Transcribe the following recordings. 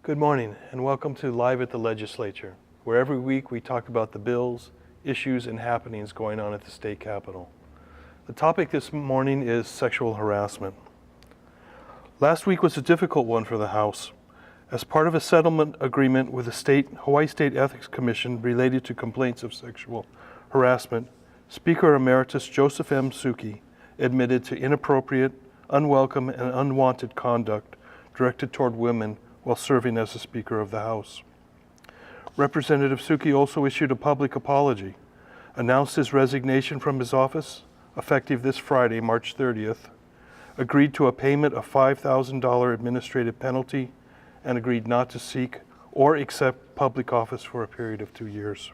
Good morning and welcome to Live at the Legislature, where every week we talk about the bills, issues, and happenings going on at the state capitol. The topic this morning is sexual harassment. Last week was a difficult one for the House. As part of a settlement agreement with the Hawaii State Ethics Commission related to complaints of sexual harassment, Speaker Emeritus Joseph M. Suki admitted to inappropriate, unwelcome, and unwanted conduct directed toward women while serving as the Speaker of the House. Representative Suki also issued a public apology, announced his resignation from his office, effective this Friday, March 30th, agreed to a payment of $5,000 administrative penalty, and agreed not to seek or accept public office for a period of 2 years.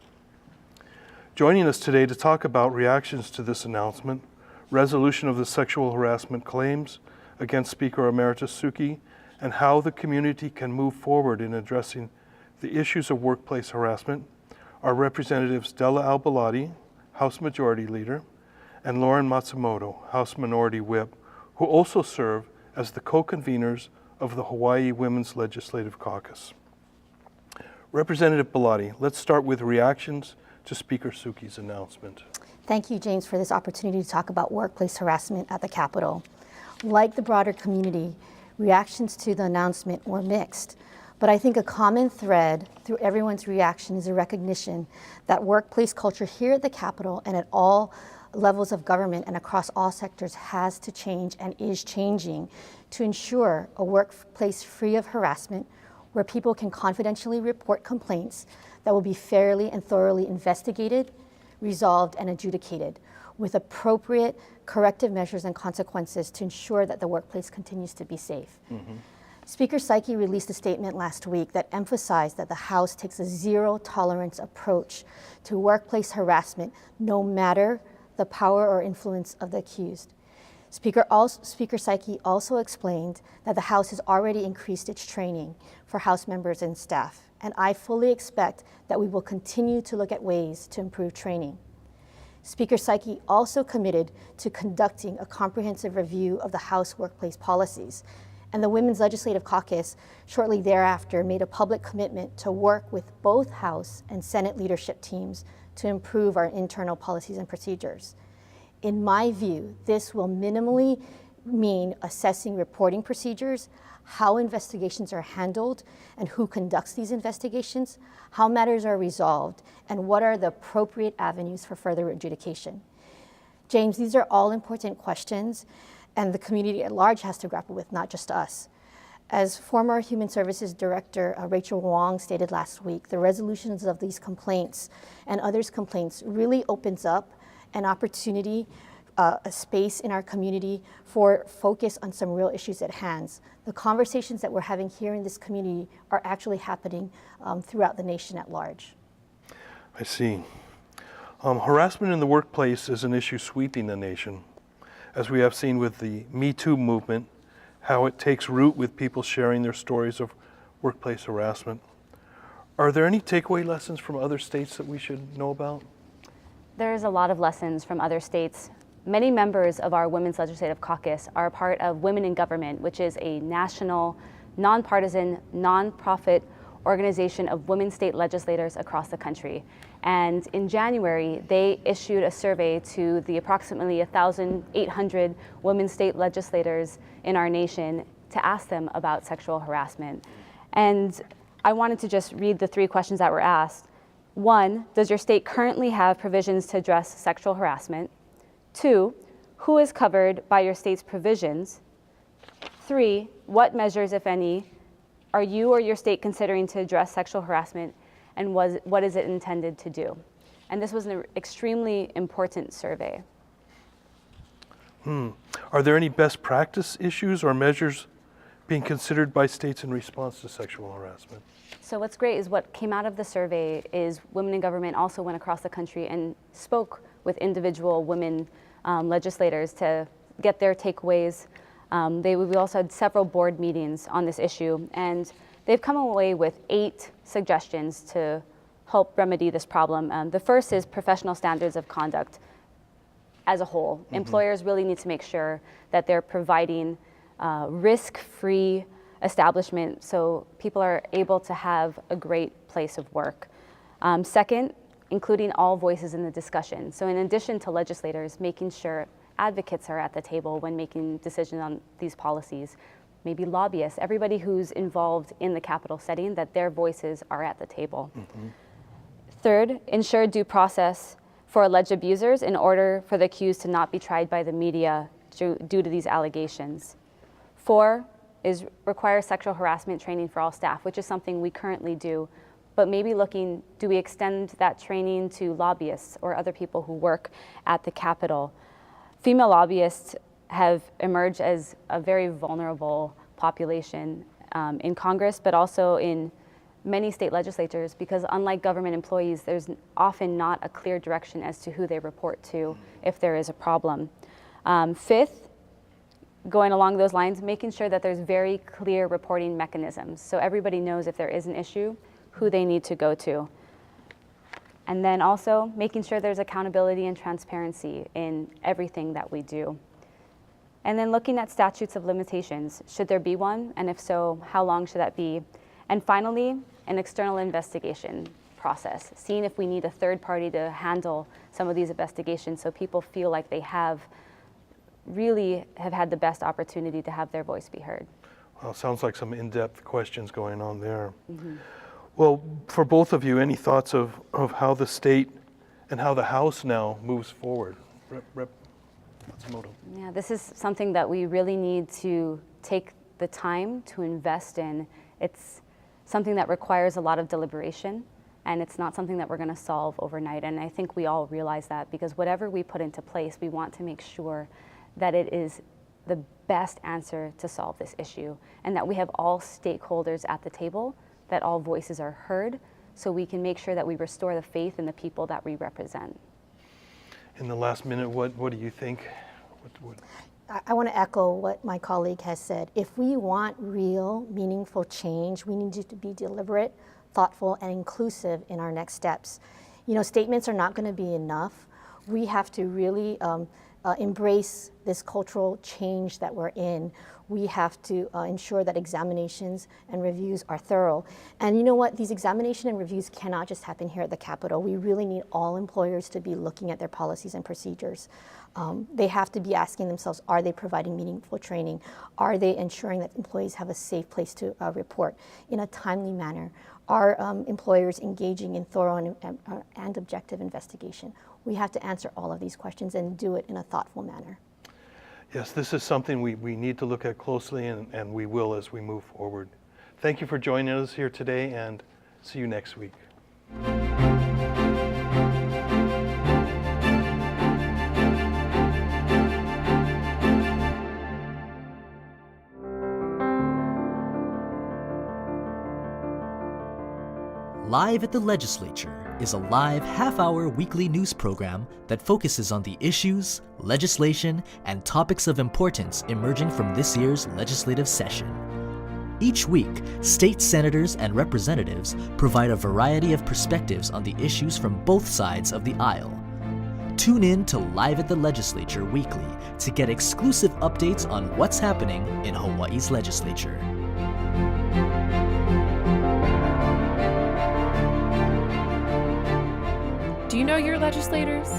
Joining us today to talk about reactions to this announcement, resolution of the sexual harassment claims against Speaker Emeritus Suki, and how the community can move forward in addressing the issues of workplace harassment are Representatives Della Albalati, House Majority Leader, and Lauren Matsumoto, House Minority Whip, who also serve as the co-conveners of the Hawaii Women's Legislative Caucus. Representative Balati, let's start with reactions to Speaker Suki's announcement. Thank you, James, for this opportunity to talk about workplace harassment at the Capitol. Like the broader community, reactions to the announcement were mixed, but I think a common thread through everyone's reaction is a recognition that workplace culture here at the Capitol and at all levels of government and across all sectors has to change and is changing to ensure a workplace free of harassment where people can confidentially report complaints that will be fairly and thoroughly investigated, resolved, and adjudicated with appropriate corrective measures and consequences to ensure that the workplace continues to be safe. Speaker Saiki released a statement last week that emphasized that the House takes a zero-tolerance approach to workplace harassment, no matter the power or influence of the accused. Speaker Saiki also explained that the House has already increased its training for House members and staff, and I fully expect that we will continue to look at ways to improve training. Speaker Saiki also committed to conducting a comprehensive review of the House workplace policies, and the Women's Legislative Caucus shortly thereafter made a public commitment to work with both House and Senate leadership teams to improve our internal policies and procedures. In my view, this will minimally mean assessing reporting procedures, how investigations are handled, and who conducts these investigations, how matters are resolved, and what are the appropriate avenues for further adjudication. James, these are all important questions, and the community at large has to grapple with, not just us. As former Human Services Director Rachel Wong stated last week, the resolutions of these complaints and others' complaints really opens up an opportunity, a space in our community for focus on some real issues at hand. The conversations that we're having here in this community are actually happening throughout the nation at large. I see. Harassment in the workplace is an issue sweeping the nation, as we have seen with the Me Too movement, how it takes root with people sharing their stories of workplace harassment. Are there any takeaway lessons from other states that we should know about? There's a lot of lessons from other states. Many members of our Women's Legislative Caucus are a part of Women in Government, which is a national, nonpartisan, nonprofit organization of women state legislators across the country. And in January, they issued a survey to the approximately 1,800 women state legislators in our nation to ask them about sexual harassment. And I wanted to just read the 3 questions that were asked. 1, does your state currently have provisions to address sexual harassment? 2, who is covered by your state's provisions? 3, what measures, if any, are you or your state considering to address sexual harassment, and what is it intended to do? And this was an extremely important survey. Are there any best practice issues or measures being considered by states in response to sexual harassment? So what's great is what came out of the survey is Women in Government also went across the country and spoke with individual women legislators to get their takeaways. We also had several board meetings on this issue, and they've come away with 8 suggestions to help remedy this problem. The first is professional standards of conduct as a whole. Employers really need to make sure that they're providing risk-free establishment so people are able to have a great place of work. Second, including all voices in the discussion. So in addition to legislators, making sure advocates are at the table when making decisions on these policies, maybe lobbyists, everybody who's involved in the Capitol setting, that their voices are at the table. Third, ensure due process for alleged abusers in order for the accused to not be tried by the media due to these allegations. 4 is require sexual harassment training for all staff, which is something we currently do, but maybe looking, do we extend that training to lobbyists or other people who work at the Capitol? Female lobbyists have emerged as a very vulnerable population in Congress, but also in many state legislatures, because unlike government employees, there's often not a clear direction as to who they report to if there is a problem. Fifth, going along those lines, making sure that there's very clear reporting mechanisms so everybody knows if there is an issue, who they need to go to. And then also making sure there's accountability and transparency in everything that we do. And then looking at statutes of limitations. Should there be one? And if so, how long should that be? And finally, an external investigation process, seeing if we need a third party to handle some of these investigations so people feel like they really have had the best opportunity to have their voice be heard. Well, sounds like some in-depth questions going on there. Well, for both of you, any thoughts of how the state and how the House now moves forward? Rep Matsumoto. Yeah, this is something that we really need to take the time to invest in. It's something that requires a lot of deliberation, and it's not something that we're going to solve overnight. And I think we all realize that, because whatever we put into place, we want to make sure that it is the best answer to solve this issue, and that we have all stakeholders at the table, that all voices are heard, so we can make sure that we restore the faith in the people that we represent. In the last minute, what do you think? I want to echo what my colleague has said. If we want real, meaningful change, we need to be deliberate, thoughtful, and inclusive in our next steps. You know, statements are not going to be enough. We have to really embrace this cultural change that we're in. We have to ensure that examinations and reviews are thorough. And you know what? These examination and reviews cannot just happen here at the Capitol. We really need all employers to be looking at their policies and procedures. They have to be asking themselves, are they providing meaningful training? Are they ensuring that employees have a safe place to report in a timely manner? Are employers engaging in thorough and objective investigation? We have to answer all of these questions and do it in a thoughtful manner. Yes, this is something we need to look at closely, and we will as we move forward. Thank you for joining us here today, and see you next week. Live at the Legislature is a live half-hour weekly news program that focuses on the issues, legislation, and topics of importance emerging from this year's legislative session. Each week, state senators and representatives provide a variety of perspectives on the issues from both sides of the aisle. Tune in to Live at the Legislature weekly to get exclusive updates on what's happening in Hawaii's legislature. Do you know your legislators?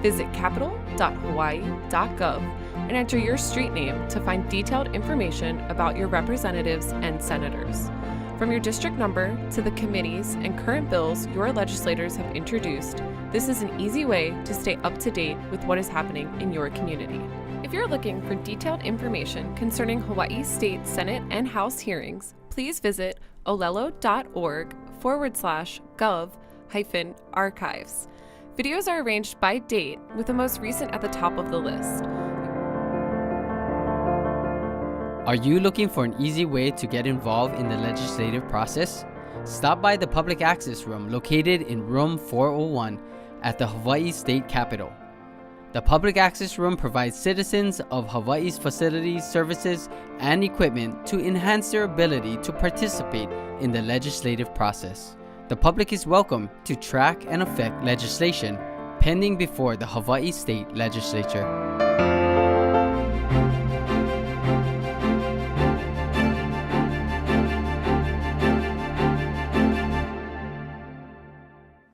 Visit capitol.hawaii.gov and enter your street name to find detailed information about your representatives and senators. From your district number to the committees and current bills your legislators have introduced, this is an easy way to stay up to date with what is happening in your community. If you're looking for detailed information concerning Hawaii State Senate and House hearings, please visit olelo.org/gov-archives. Videos are arranged by date, with the most recent at the top of the list. Are you looking for an easy way to get involved in the legislative process? Stop by the Public Access Room located in Room 401 at the Hawaii State Capitol. The Public Access Room provides citizens of Hawaii's facilities, services, and equipment to enhance their ability to participate in the legislative process. The public is welcome to track and affect legislation pending before the Hawaii State Legislature.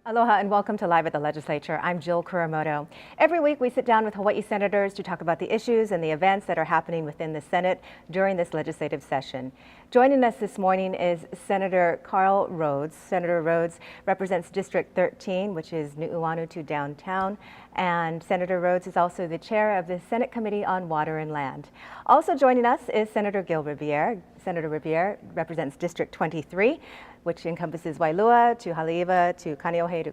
Aloha and welcome to Live at the Legislature. I'm Jill Kuramoto. Every week we sit down with Hawaii senators to talk about the issues and the events that are happening within the Senate during this legislative session. Joining us this morning is Senator Carl Rhodes. Senator Rhodes represents District 13, which is Nu'uanu to downtown, and Senator Rhodes is also the chair of the Senate Committee on Water and Land. Also joining us is Senator Gil Riviere. Senator Riviere represents District 23, which encompasses Wailua to Haleiwa to Kaneohe to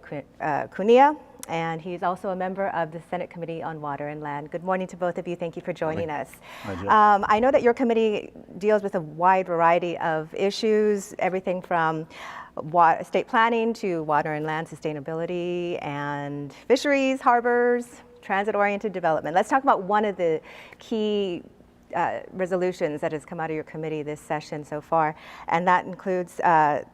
Kunia, and he's also a member of the Senate Committee on Water and Land. Good morning to both of you. Thank you for joining us. I know that your committee deals with a wide variety of issues, everything from state planning to water and land sustainability and fisheries, harbors, transit-oriented development. Let's talk about one of the key resolutions that has come out of your committee this session so far, and that includes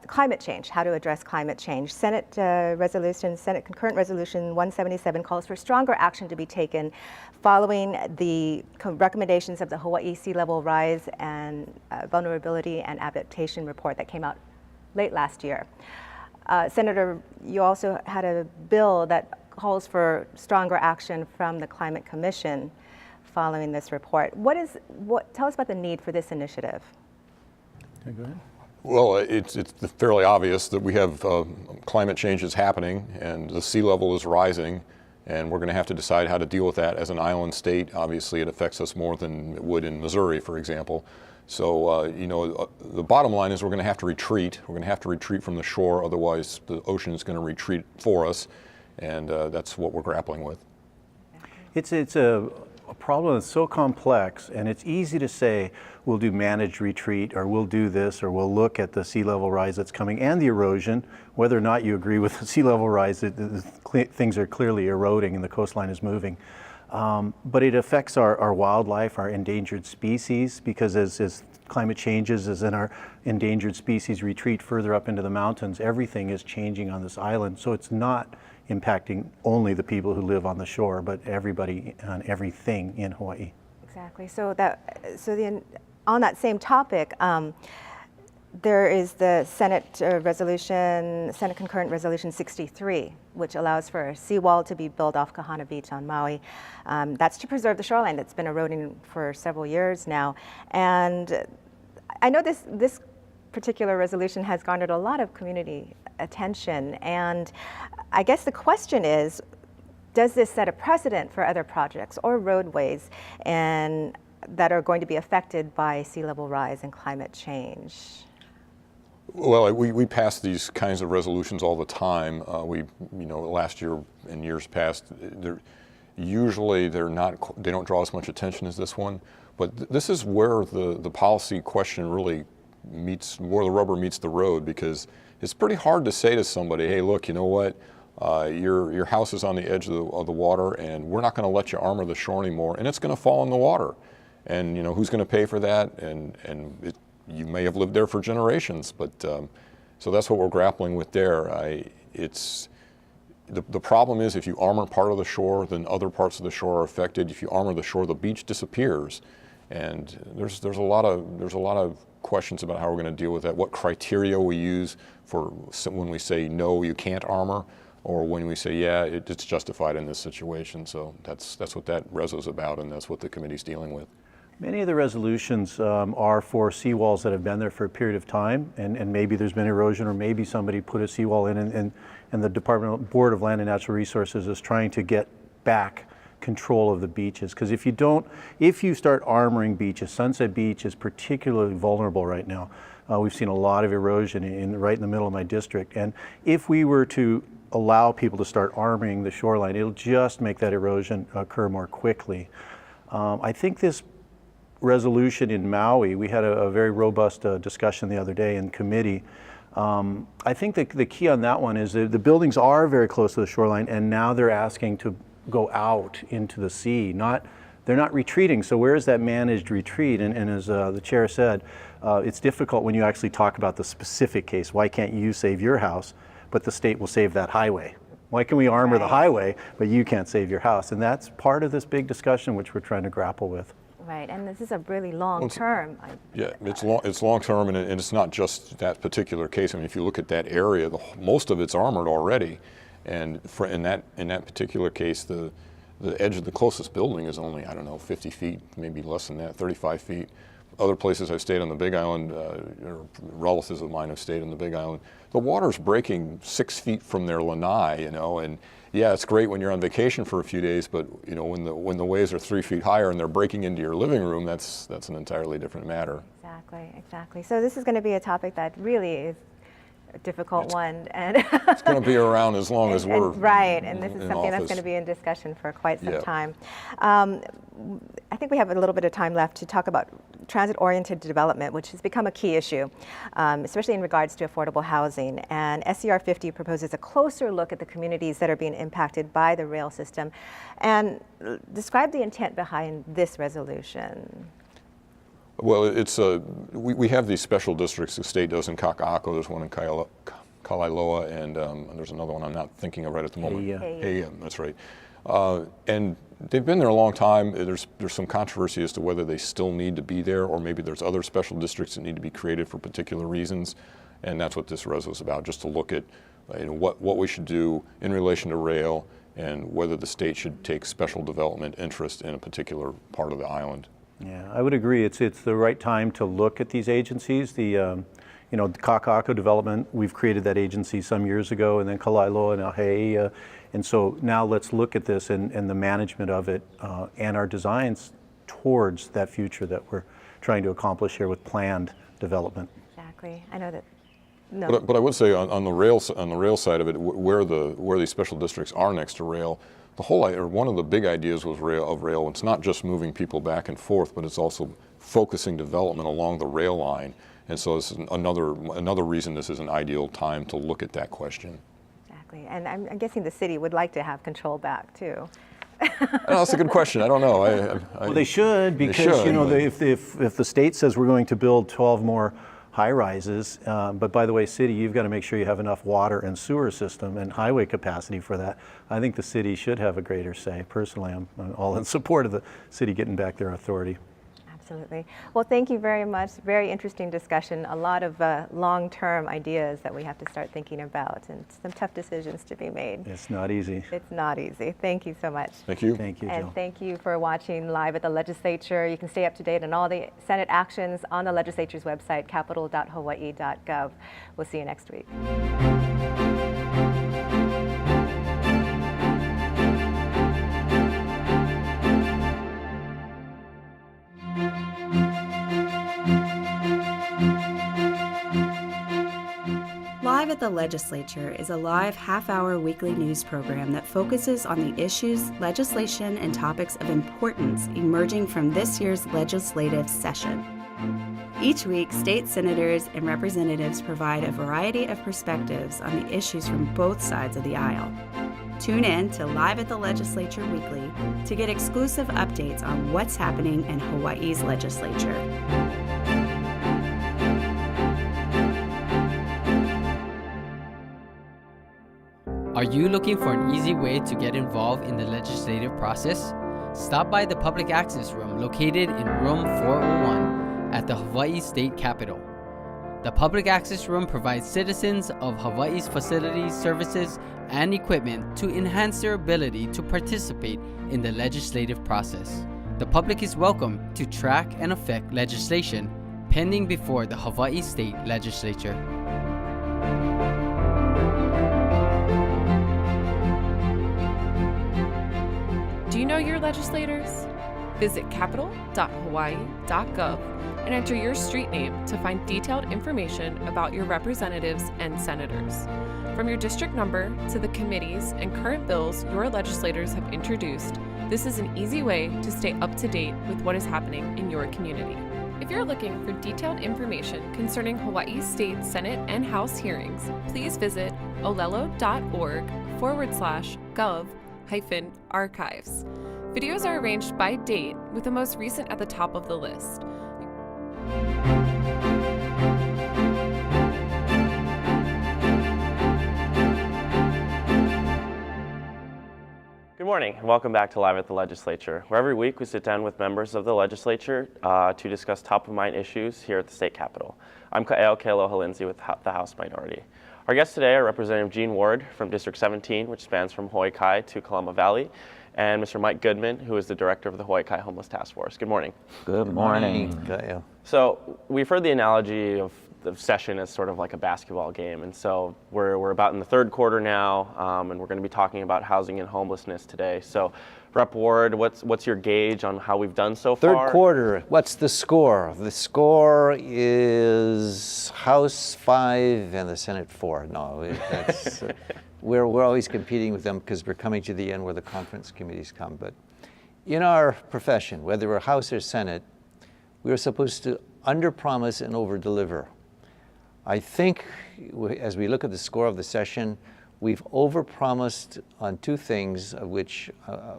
climate change, how to address climate change. Senate Concurrent Resolution 177 calls for stronger action to be taken following the recommendations of the Hawaii Sea Level Rise and Vulnerability and Adaptation Report that came out late last year. Senator, you also had a bill that calls for stronger action from the Climate Commission following this report. Tell us about the need for this initiative. Okay, go ahead. Well, it's fairly obvious that we have climate change is happening and the sea level is rising, and we're going to have to decide how to deal with that as an island state. Obviously, it affects us more than it would in Missouri, for example. So, the bottom line is we're going to have to retreat. We're going to have to retreat from the shore, otherwise the ocean is going to retreat for us, and that's what we're grappling with. It's a problem that's so complex, and it's easy to say we'll do managed retreat, or we'll do this, or we'll look at the sea level rise that's coming and the erosion. Whether or not you agree with the sea level rise, things are clearly eroding and the coastline is moving. But it affects our wildlife, our endangered species, because as climate changes, as in our endangered species retreat further up into the mountains, everything is changing on this island. So it's not impacting only the people who live on the shore, but everybody and everything in Hawaii. Exactly. On that same topic, there is the Senate Concurrent Resolution 63, which allows for a seawall to be built off Kahana Beach on Maui. That's to preserve the shoreline that's been eroding for several years now. And I know this particular resolution has garnered a lot of community attention, and I guess the question is, does this set a precedent for other projects or roadways that are going to be affected by sea level rise and climate change? Well, we pass these kinds of resolutions all the time. Last year and years past, they don't draw as much attention as this one. But this is where the policy question really where the rubber meets the road, because it's pretty hard to say to somebody, hey, look, you know what? Your house is on the edge of the water, and we're not going to let you armor the shore anymore, and it's going to fall in the water. And who's going to pay for that? You may have lived there for generations, but so that's what we're grappling with there. The problem is, if you armor part of the shore, then other parts of the shore are affected. If you armor the shore, the beach disappears, and there's a lot of questions about how we're going to deal with that. What criteria we use for when we say no, you can't armor, or when we say yeah, it's justified in this situation. So that's what that reso's about, and that's what the committee's dealing with. Many of the resolutions are for seawalls that have been there for a period of time, and maybe there's been erosion, or maybe somebody put a seawall in, and the Board of Land and Natural Resources is trying to get back control of the beaches. Because if you start armoring beaches, Sunset Beach is particularly vulnerable right now. We've seen a lot of erosion right in the middle of my district, and if we were to allow people to start armoring the shoreline, it'll just make that erosion occur more quickly. I think this resolution in Maui, we had a very robust discussion the other day in committee. I think the key on that one is that the buildings are very close to the shoreline, and now they're asking to go out into the sea. They're not retreating. So where is that managed retreat? And as the chair said, it's difficult when you actually talk about the specific case. Why can't you save your house, but the state will save that highway? Why can we armor the highway, but you can't save your house? And that's part of this big discussion which we're trying to grapple with. Right, and this is a really long term. Yeah, it's long term, and it's not just that particular case. I mean, if you look at that area, most of it's armored already, And in that particular case, the edge of the closest building is only, I don't know, 50 feet, maybe less than that, 35 feet. Other places I've stayed on the Big Island, or relatives of mine have stayed on the Big Island, the water's breaking 6 feet from their lanai, you know, and yeah, it's great when you're on vacation for a few days, but you know, when the waves are 3 feet higher and they're breaking into your living room, that's an entirely different matter. Exactly. So this is going to be a topic that really is a difficult one, and it's going to be around as long as we're right. And this is something office. That's going to be in discussion for quite some Yeah. time. I think we have a little bit of time left to talk about transit-oriented development, which has become a key issue, especially in regards to affordable housing. And SCR 50 proposes a closer look at the communities that are being impacted by the rail system. And describe the intent behind this resolution. Well, it's we have these special districts. The state does in Kaka'ako. There's one in Kailoa, and there's another one I'm not thinking of right at the moment. Hey, that's right. And they've been there a long time. There's some controversy as to whether they still need to be there, or maybe there's other special districts that need to be created for particular reasons. And that's what this res was about, just to look at what we should do in relation to rail, and whether the state should take special development interest in a particular part of the island. Yeah, I would agree. It's the right time to look at these agencies. The the Kaka'ako development, we've created that agency some years ago, and then Kalaeloa and Ahei, and so now let's look at this and the management of it and our designs towards that future that we're trying to accomplish here with planned development. Exactly. I know that. No. But I would say on the rail side of it, where these special districts are next to rail, one of the big ideas was rail. It's not just moving people back and forth, but it's also focusing development along the rail line. And so this is another reason this is an ideal time to look at that question. Exactly. And I'm guessing the city would like to have control back too. That's a good question. I don't know. Well, they should, because if the state says we're going to build 12 more high-rises, but by the way, city, you've got to make sure you have enough water and sewer system and highway capacity for that. I think the city should have a greater say. Personally, I'm all in support of the city getting back their authority. Absolutely. Well, thank you very much. Very interesting discussion. A lot of long-term ideas that we have to start thinking about, and some tough decisions to be made. It's not easy. It's not easy. Thank you so much. Thank you. Thank you, Jill. And thank you for watching Live at the Legislature. You can stay up to date on all the Senate actions on the legislature's website, capitol.hawaii.gov. We'll see you next week. Live at the Legislature is a live half-hour weekly news program that focuses on the issues, legislation, and topics of importance emerging from this year's legislative session. Each week, state senators and representatives provide a variety of perspectives on the issues from both sides of the aisle. Tune in to Live at the Legislature Weekly to get exclusive updates on what's happening in Hawaii's legislature. Are you looking for an easy way to get involved in the legislative process? Stop by the Public Access Room located in Room 401 at the Hawaii State Capitol. The Public Access Room provides citizens of Hawaii's facilities, services, and equipment to enhance their ability to participate in the legislative process. The public is welcome to track and affect legislation pending before the Hawaii State Legislature. Do you know your legislators? Visit capitol.hawaii.gov and enter your street name to find detailed information about your representatives and senators. From your district number to the committees and current bills your legislators have introduced, this is an easy way to stay up to date with what is happening in your community. If you're looking for detailed information concerning Hawaii State Senate and House hearings, please visit olelo.org/gov-archives. Videos are arranged by date, with the most recent at the top of the list. Good morning, and welcome back to Live at the Legislature, where every week we sit down with members of the legislature to discuss top-of-mind issues here at the state capitol. I'm Ka'eo Kealoha Lindsay with the House Minority. Our guests today are Representative Gene Ward from District 17, which spans from Hawaii Kai to Kalama Valley, and Mr. Mike Goodman, who is the director of the Hawaii Kai Homeless Task Force. Good morning. Good morning. So we've heard the analogy of the session as sort of like a basketball game, and so we're about in the third quarter now, and we're going to be talking about housing and homelessness today. So, Rep. Ward, what's your gauge on how we've done so far? Third quarter, what's the score? The score is House 5 and the Senate 4. No, that's, we're always competing with them because we're coming to the end where the conference committees come. But in our profession, whether we're House or Senate, we're supposed to under-promise and over-deliver. I think as we look at the score of the session, we've overpromised on two things of which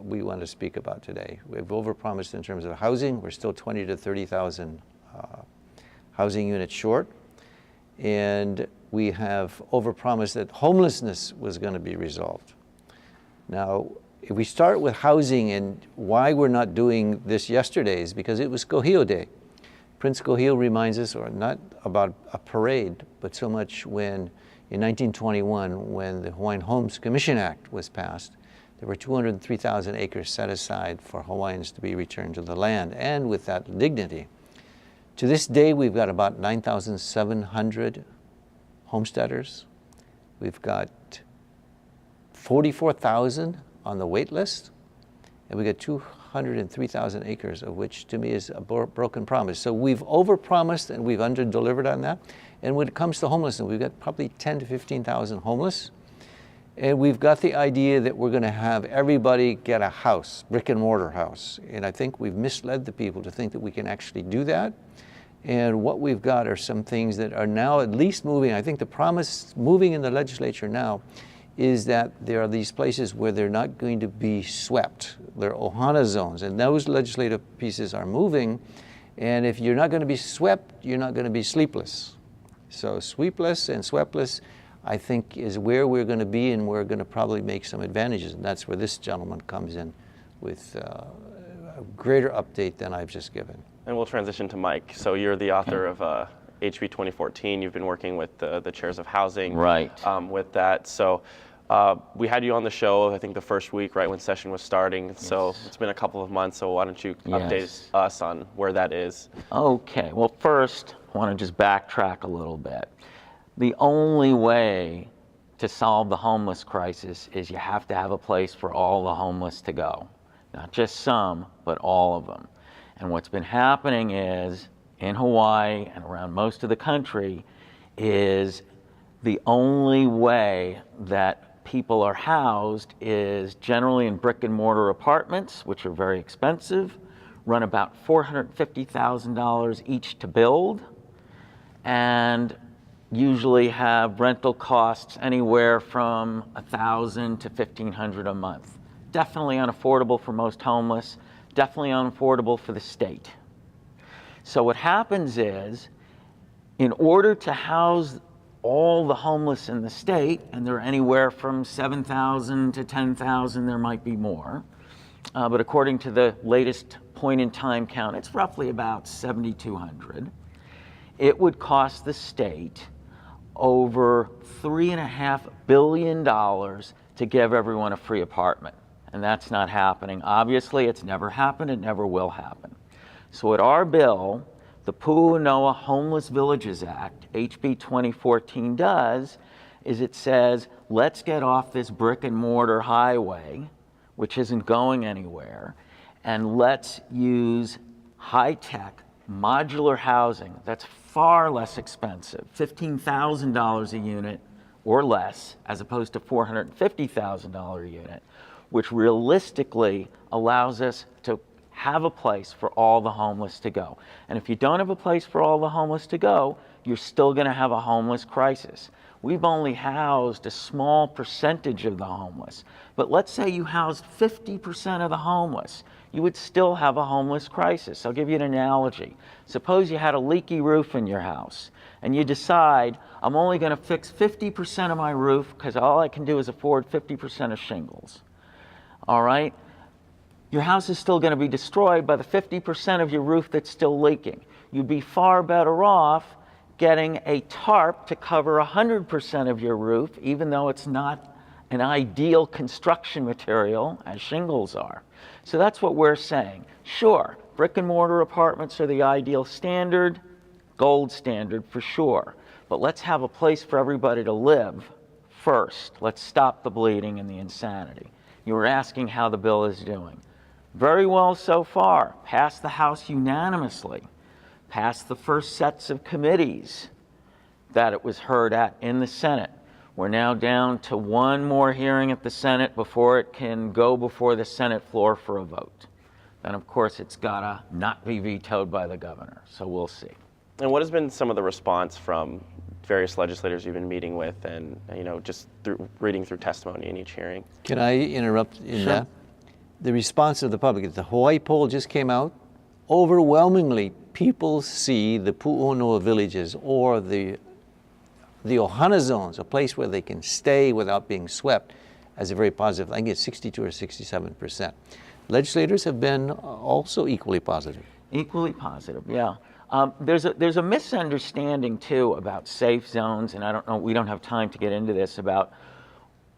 we want to speak about today. We've overpromised in terms of housing. We're still 20 to 30,000 housing units short. And we have overpromised that homelessness was going to be resolved. Now, if we start with housing and why we're not doing this yesterday is because it was Kohio Day. Prince Kohio reminds us, or not about a parade, but so much when in 1921, when the Hawaiian Homes Commission Act was passed, there were 203,000 acres set aside for Hawaiians to be returned to the land, and with that dignity. To this day, we've got about 9,700 homesteaders. We've got 44,000 on the wait list, and we got 203,000 acres, of which to me is a broken promise. So we've overpromised and we've under-delivered on that. And when it comes to homelessness, we've got probably 10 to 15,000 homeless. And we've got the idea that we're going to have everybody get a house, brick and mortar house. And I think we've misled the people to think that we can actually do that. And what we've got are some things that are now at least moving. I think the promise moving in the legislature now is that there are these places where they're not going to be swept. They're ohana zones, and those legislative pieces are moving. And if you're not going to be swept, you're not going to be sleepless. So sweepless and swepless, I think, is where we're going to be, and we're going to probably make some advantages. And that's where this gentleman comes in with a greater update than I've just given. And we'll transition to Mike. So you're the author of HB 2014. You've been working with the chairs of housing with that. So we had you on the show, I think the first week, right when session was starting. Yes. So it's been a couple of months. So why don't you update us on where that is? Okay. Well, first, I want to just backtrack a little bit. The only way to solve the homeless crisis is you have to have a place for all the homeless to go. Not just some, but all of them. And what's been happening is, in Hawaii and around most of the country, is the only way that people are housed is generally in brick and mortar apartments, which are very expensive, run about $450,000 each to build, and usually have rental costs anywhere from $1,000 to $1,500 a month. Definitely unaffordable for most homeless, definitely unaffordable for the state. So what happens is, in order to house all the homeless in the state, and there are anywhere from 7,000 to 10,000, there might be more, but according to the latest point in time count, it's roughly about 7,200. It would cost the state over $3.5 billion to give everyone a free apartment. And that's not happening. Obviously, it's never happened, it never will happen. So at our bill, the Pu'unoa Homeless Villages Act, HB 2014 does, is it says, let's get off this brick and mortar highway, which isn't going anywhere, and let's use high-tech modular housing that's far less expensive, $15,000 a unit or less, as opposed to $450,000 a unit, which realistically allows us to have a place for all the homeless to go. And if you don't have a place for all the homeless to go, you're still going to have a homeless crisis. We've only housed a small percentage of the homeless, but let's say you housed 50% of the homeless, you would still have a homeless crisis. I'll give you an analogy. Suppose you had a leaky roof in your house, and you decide, I'm only going to fix 50% of my roof because all I can do is afford 50% of shingles. All right? Your house is still going to be destroyed by the 50% of your roof that's still leaking. You'd be far better off getting a tarp to cover 100% of your roof, even though it's not an ideal construction material as shingles are. So that's what we're saying. Sure, brick and mortar apartments are the ideal standard, gold standard for sure, but let's have a place for everybody to live first. Let's stop the bleeding and the insanity. You were asking how the bill is doing. Very well so far. Passed the House unanimously. Passed the first sets of committees that it was heard at in the Senate. We're now down to one more hearing at the Senate before it can go before the Senate floor for a vote. Then, of course, it's gotta not be vetoed by the governor, so we'll see. And what has been some of the response from various legislators you've been meeting with, and just reading through testimony in each hearing? Can I interrupt in that? The response of the public, the Hawaii poll just came out. Overwhelmingly, people see the Pu'unoa villages or the Ohana zones, a place where they can stay without being swept, as a very positive. I think it's 62 or 67%. Legislators have been also equally positive. Equally positive, yeah. There's a misunderstanding too about safe zones, and I don't know, we don't have time to get into this, about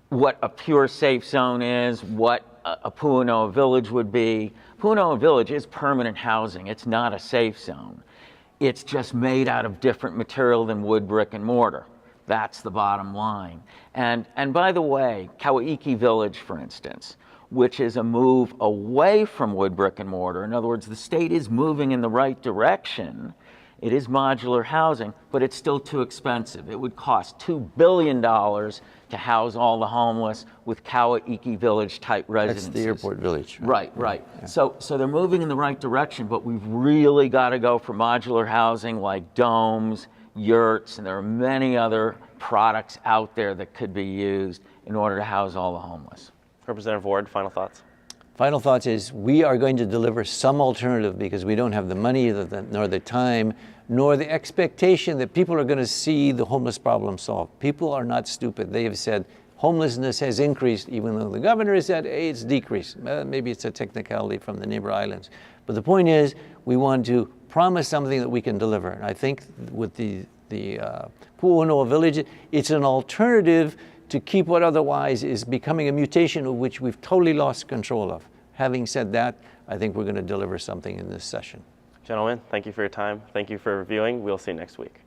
what a pure safe zone is, what a Pu'unoa village would be. Pu'unoa village is permanent housing. It's not a safe zone. It's just made out of different material than wood, brick, and mortar. That's the bottom line. And by the way, Kauaiki village, for instance, which is a move away from wood, brick, and mortar. In other words, the state is moving in the right direction. It is modular housing, but it's still too expensive. It would cost $2 billion to house all the homeless with Kauaiki village type residences. That's the airport village. Right. Yeah. So they're moving in the right direction, but we've really got to go for modular housing like domes, yurts, and there are many other products out there that could be used in order to house all the homeless. Representative Ward, final thoughts? Final thoughts is we are going to deliver some alternative because we don't have the money, nor the time, nor the expectation that people are going to see the homeless problem solved. People are not stupid. They have said homelessness has increased, even though the governor has said, hey, it's decreased. Maybe it's a technicality from the neighbor islands. But the point is, we want to promise something that we can deliver. And I think with the Pu'unoa village, it's an alternative to keep what otherwise is becoming a mutation of which we've totally lost control of. Having said that, I think we're going to deliver something in this session. Gentlemen, thank you for your time. Thank you for reviewing. We'll see you next week.